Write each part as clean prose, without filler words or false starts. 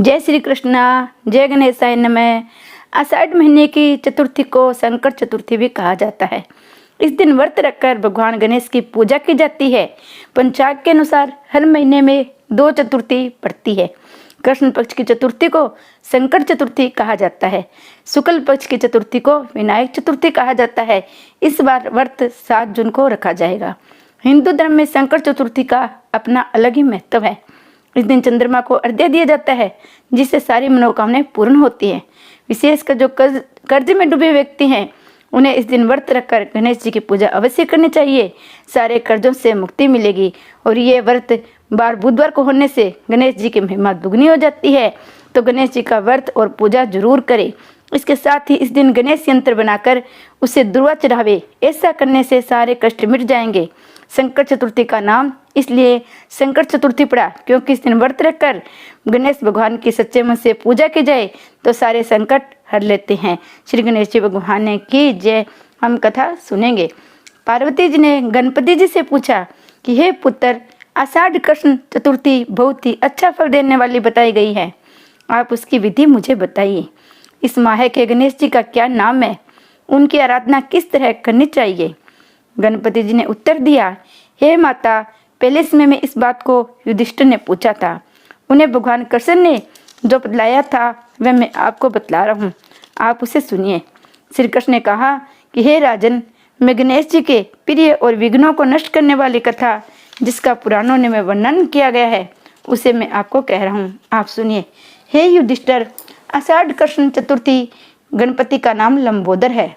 जय श्री कृष्णा, जय गणेशाय नमः। आषाढ़ महीने की चतुर्थी को संकट चतुर्थी भी कहा जाता है। इस दिन व्रत रखकर भगवान गणेश की पूजा की जाती है। पंचांग के अनुसार हर महीने में 2 चतुर्थी पड़ती है। कृष्ण पक्ष की चतुर्थी को संकट चतुर्थी कहा जाता है। शुक्ल पक्ष की चतुर्थी को विनायक चतुर्थी कहा जाता है। इस बार व्रत 7 जून को रखा जाएगा। हिंदू धर्म में संकट चतुर्थी का अपना अलग ही महत्व है। इस दिन चंद्रमा को अर्घ्य दिया जाता है, जिससे सारी मनोकामनाएं पूर्ण होती हैं। विशेषकर जो कर्ज में डूबे व्यक्ति हैं, उन्हें इस दिन व्रत रखकर गणेश जी की पूजा अवश्य करनी चाहिए। सारे कर्जों से मुक्ति मिलेगी और ये व्रत बार बुधवार को होने से गणेश जी की महिमा दुगनी हो जाती है। तो गणेश जी का व्रत और पूजा जरूर करें। इसके साथ ही इस दिन गणेश यंत्र बनाकर उसे दुर्वा चढ़ावे। ऐसा करने से सारे कष्ट मिट जाएंगे। संकट चतुर्थी का नाम इसलिए संकट चतुर्थी पड़ा क्योंकि इस दिन व्रत रखकर गणेश भगवान की सच्चे मन से पूजा की जाए तो सारे संकट हर लेते हैं। श्री गणेश जी भगवान की जय। हम कथा सुनेंगे। पार्वती जी ने गणपति जी से पूछा कि हे पुत्र, आषाढ़ कृष्ण चतुर्थी बहुत ही अच्छा फल देने वाली बताई गई है। आप उसकी विधि मुझे बताइए। इस माह के गणेश जी का क्या नाम है? उनकी आराधना किस तरह करनी चाहिए? गणपति जी ने उत्तर दिया, हे माता, पहले समय में इस बात को युधिष्ठिर ने पूछा था। उन्हें भगवान कृष्ण ने जो बतलाया था वह मैं आपको बतला रहा हूँ, आप उसे सुनिए। श्री कृष्ण ने कहा कि हे राजन, मैं गणेश जी के प्रिय और विघ्नों को नष्ट करने वाली कथा जिसका पुराणों में वर्णन किया गया है उसे मैं आपको कह रहा हूँ, आप सुनिए। हे युधिष्ठिर, आषाढ़ कृष्ण चतुर्थी गणपति का नाम लंबोदर है।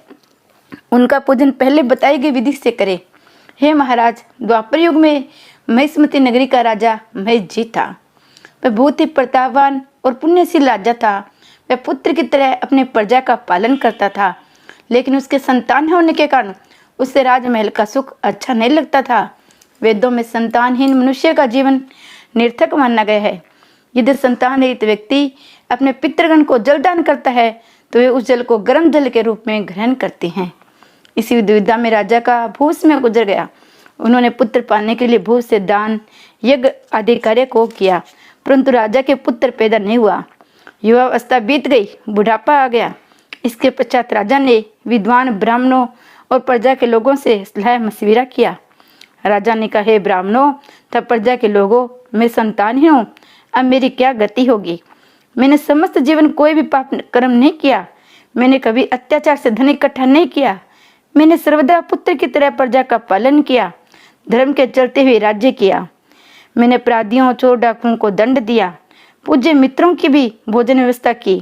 उनका पूजन पहले बताई गई विधि से करें। हे महाराज, द्वापर युग में महिष्मती नगरी का राजा महेश जी था। वह बहुत ही प्रतापवान और पुण्यशील राजा था। वह पुत्र की तरह अपने प्रजा का पालन करता था, लेकिन उसके संतान होने के कारण उसे राजमहल का सुख अच्छा नहीं लगता था। वेदों में संतानहीन मनुष्य का जीवन निर्थक माना गया है। यदि संतान रहित व्यक्ति अपने पितृगण को जलदान करता है तो वे उस जल को गर्म जल के रूप में ग्रहण करते हैं। इसी दुविधा में राजा का भूस में गुजर गया। उन्होंने पुत्र पाने के लिए भूस से दान, यज्ञ आदि कार्य को किया, परंतु राजा के पुत्र पैदा नहीं हुआ। युवावस्था बीत गई, बुढ़ापा आ गया। इसके पश्चात राजा ने विद्वान ब्राह्मणों और प्रजा के लोगों से सलाह मशविरा किया। राजा ने कहा, हे ब्राह्मणों तथा प्रजा के लोगों, मैं संतानहीन हूँ, अब मेरी क्या गति होगी? मैंने समस्त जीवन कोई भी पाप कर्म नहीं किया। मैंने कभी अत्याचार से धन इकट्ठा नहीं किया। मैंने सर्वदा पुत्र की तरह प्रजा का पालन किया, धर्म के चलते हुए राज्य किया। मैंने अपराधियों, चोर डाकुओं को दंड दिया, पूज्य मित्रों की भी भोजन व्यवस्था की,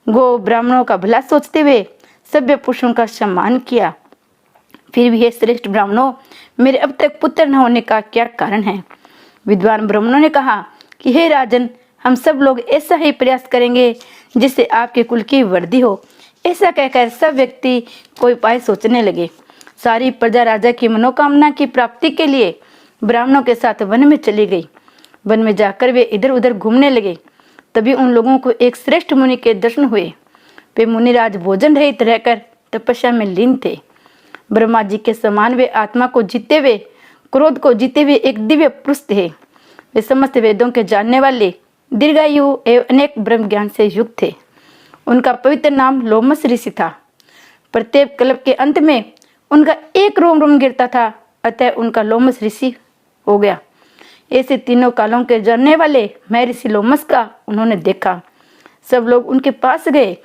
गो ब्राह्मणों का भला सोचते हुए सभ्य पुरुषों का सम्मान किया। फिर भी हे श्रेष्ठ ब्राह्मणों, मेरे अब तक पुत्र न होने का क्या कारण है? विद्वान ब्राह्मणों ने कहा कि हे राजन, हम सब लोग ऐसा ही प्रयास करेंगे जिससे आपके कुल की वृद्धि हो। ऐसा कहकर सब व्यक्ति कोई उपाय सोचने लगे। सारी प्रजा राजा की मनोकामना की प्राप्ति के लिए ब्राह्मणों के साथ वन में चली गई। वन में जाकर वे इधर उधर घूमने लगे। तभी उन लोगों को एक श्रेष्ठ मुनि के दर्शन हुए। वे मुनिराज भोजन रहित रहकर तपस्या में लीन थे। ब्रह्मा जी के समान वे आत्मा को जीते हुए, क्रोध को जीते हुए एक दिव्य पुरुष थे। वे समस्त वेदों के जानने वाले, दीर्घायु एवं अनेक ब्रह्म ज्ञान से युक्त थे। उनका पवित्र नाम लोमस ऋषि था। प्रत्येक कल्प के अंत में उनका एक रोम रोम गिरता था, अतः उनका लोमस ऋषि हो गया। ऐसे तीनों कालों के जानने वाले महर्षि लोमस का उन्होंने देखा। सब लोग उनके पास गए,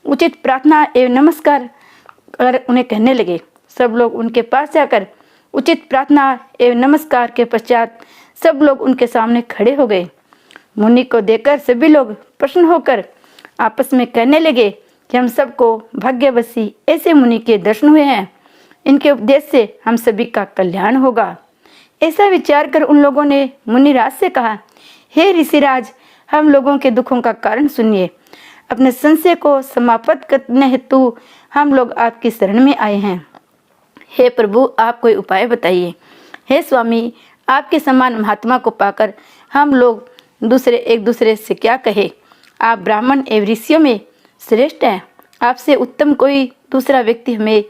उचित प्रार्थना एवं नमस्कार कर उन्हें कहने लगे। सब लोग उनके पास जाकर उचित प्रार्थना एवं नमस्कार के पश्चात सब लोग उनके सामने खड़े हो गए। मुनि को देखकर सभी लोग प्रसन्न होकर आपस में कहने लगे कि हम सबको भाग्यवशी ऐसे मुनि के दर्शन हुए हैं। इनके उपदेश से हम सभी का कल्याण होगा। ऐसा विचार कर उन लोगों ने मुनिराज से कहा, हे ऋषिराज, हम लोगों के दुखों का कारण सुनिए। अपने संशय को समाप्त करने हेतु हम लोग आपकी शरण में आए हैं। हे प्रभु, आप कोई उपाय बताइए। हे स्वामी, आपके समान महात्मा को पाकर हम लोग एक दूसरे से क्या कहे? आप ब्राह्मण एवं ऋषियों में श्रेष्ठ हैं। आपसे उत्तम कोई दूसरा व्यक्ति हमें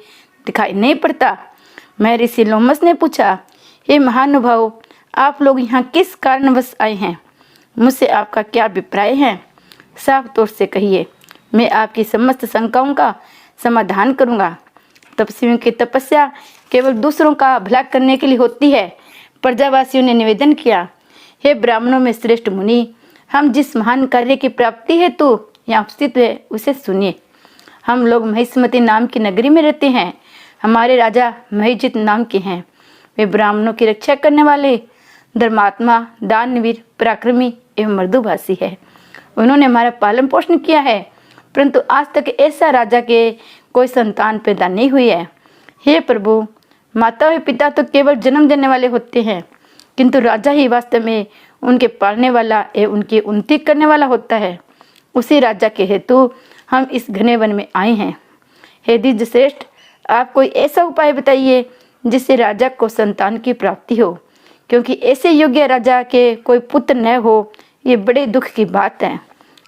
दिखाई नहीं पड़ता। मैं ऋषि लोमस ने पूछा, हे महानुभाव, आप लोग यहाँ किस कारणवश आए हैं? मुझसे आपका क्या अभिप्राय है? साफ तौर से कहिए, मैं आपकी समस्त शंकाओं का समाधान करूंगा। तपस्वियों की तपस्या केवल दूसरों का भला करने के लिए होती है। प्रजावासियों ने निवेदन किया, हे ब्राह्मणों में श्रेष्ठ मुनि, हम जिस महान कार्य की प्राप्ति हेतु यहाँ उपस्थित है उसे सुनिए। हम लोग महिष्मती नाम की नगरी में रहते हैं। हमारे राजा महिजित नाम के हैं। वे ब्राह्मणों की रक्षा करने वाले, धर्मात्मा, दानवीर, पराक्रमी एवं मृदुभाषी है। उन्होंने हमारा पालन पोषण किया है, परंतु आज तक ऐसा राजा के कोई संतान पैदा नहीं हुई है। हे प्रभु, माता और पिता तो केवल जन्म देने वाले होते हैं, किंतु राजा ही वास्तव में उनके पालने वाला एवं उनकी उन्नति करने वाला होता है। उसी राजा के हेतु हम इस घने वन में आए हैं। हे द्विज श्रेष्ठ, आप कोई ऐसा उपाय बताइए जिससे राजा को संतान की प्राप्ति हो, क्योंकि ऐसे योग्य राजा के कोई पुत्र न हो, ये बड़े दुख की बात है।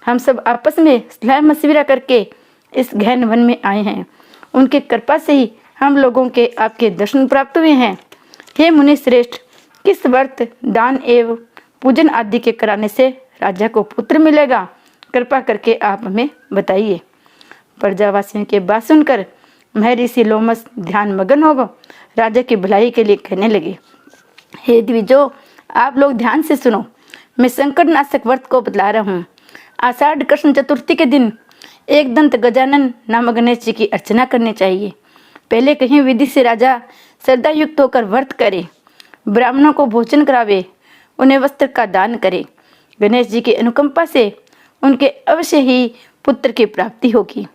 हम सब आपस में सलाह मशविरा करके इस घन वन में आए हैं। उनकी कृपा से ही हम लोगों के आपके दर्शन प्राप्त हुए हैं। हे मुनि श्रेष्ठ, किस व्रत, दान एवं पूजन आदि के कराने से राजा को पुत्र मिलेगा? कृपा करके आप हमें बताइए। प्रजावासियों की बात सुनकर महर्षि लोमस ध्यान मगन हो गए। राजा की भलाई के लिए कहने लगे, हे द्विजो, आप लोग ध्यान से सुनो। मैं संकट नाशक व्रत को बतला रहा हूँ। आषाढ़ कृष्ण चतुर्थी के दिन एक दंत गजानन नामक गणेश जी की अर्चना करनी चाहिए। पहले कहीं विधि से राजा श्रद्धा युक्त होकर व्रत करे, ब्राह्मणों को भोजन करावे, उन्हें वस्त्र का दान करे। गणेश जी की अनुकंपा से उनके अवश्य ही पुत्र की प्राप्ति होगी।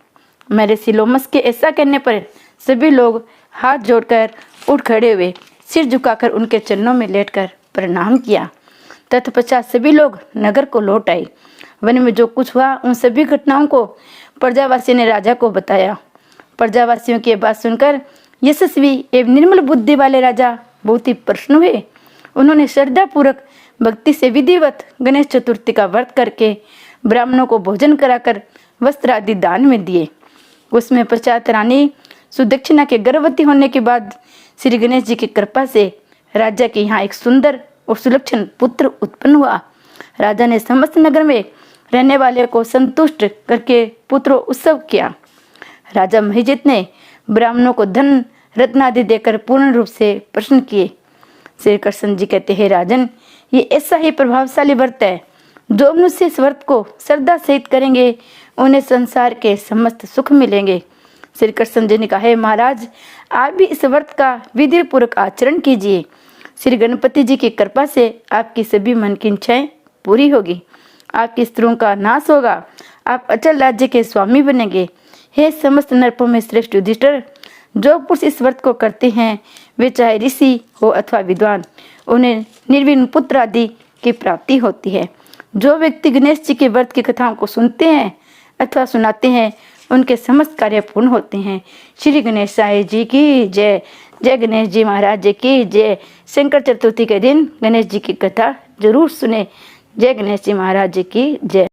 महर्षि लोमस के ऐसा कहने पर सभी लोग हाथ जोड़कर उठ खड़े हुए, सिर झुकाकर उनके चरणों में लेटकर प्रणाम किया। तत्पश्चात सभी लोग नगर को लौट आए। वन में जो कुछ हुआ उन सभी घटनाओं को प्रजावासी ने राजा को बताया। प्रजावासियों की बात सुनकर यशस्वी एवं निर्मल बुद्धि वाले राजा बहुत ही प्रसन्न हुए। उन्होंने श्रद्धापूर्वक भक्ति से विधिवत गणेश चतुर्थी का व्रत करके ब्राह्मणों को भोजन कराकर वस्त्र आदि दान में दिए। उसमें पश्चात रानी सुदक्षिणा के गर्भवती होने के बाद श्री गणेश जी की कृपा से राजा के यहाँ एक सुंदर और सुलक्षण पुत्र उत्पन्न हुआ। राजा ने समस्त नगर में रहने वाले को संतुष्ट करके पुत्र उत्सव किया। राजा महिजित ने ब्राह्मणों को धन रत्न आदि देकर पूर्ण रूप से प्रसन्न किए। श्री कृष्ण जी कहते हैं, राजन, ये ऐसा ही प्रभावशाली व्रत है, जो मनुष्य इस व्रत को श्रद्धा सहित करेंगे उन्हें संसार के समस्त सुख मिलेंगे। श्री कृष्ण जी ने कहा, है महाराज, आप भी इस व्रत का विधि पूर्वक आचरण कीजिए। श्री गणपति जी की कृपा से आपकी सभी मन की इच्छाएं पूरी होगी, आपकी स्त्रियों का नाश होगा, आप अचल राज्य के स्वामी बनेंगे। हे समस्त नरकों में श्रेष्ठ युधिष्ठिर, जो पुरुष इस व्रत को करते हैं वे चाहे ऋषि हो अथवा विद्वान, उन्हें निर्विघ्न पुत्र आदि की प्राप्ति होती है। जो व्यक्ति गणेश जी के व्रत की कथाओं को सुनते हैं अथवा सुनाते हैं उनके समस्त कार्य पूर्ण होते हैं। श्री गणेशाय जी की जय। जय गणेश जी महाराज जी की जय। शंकर चतुर्थी के दिन गणेश जी की कथा जरूर सुने। जय गणेश जी महाराज जी की जय।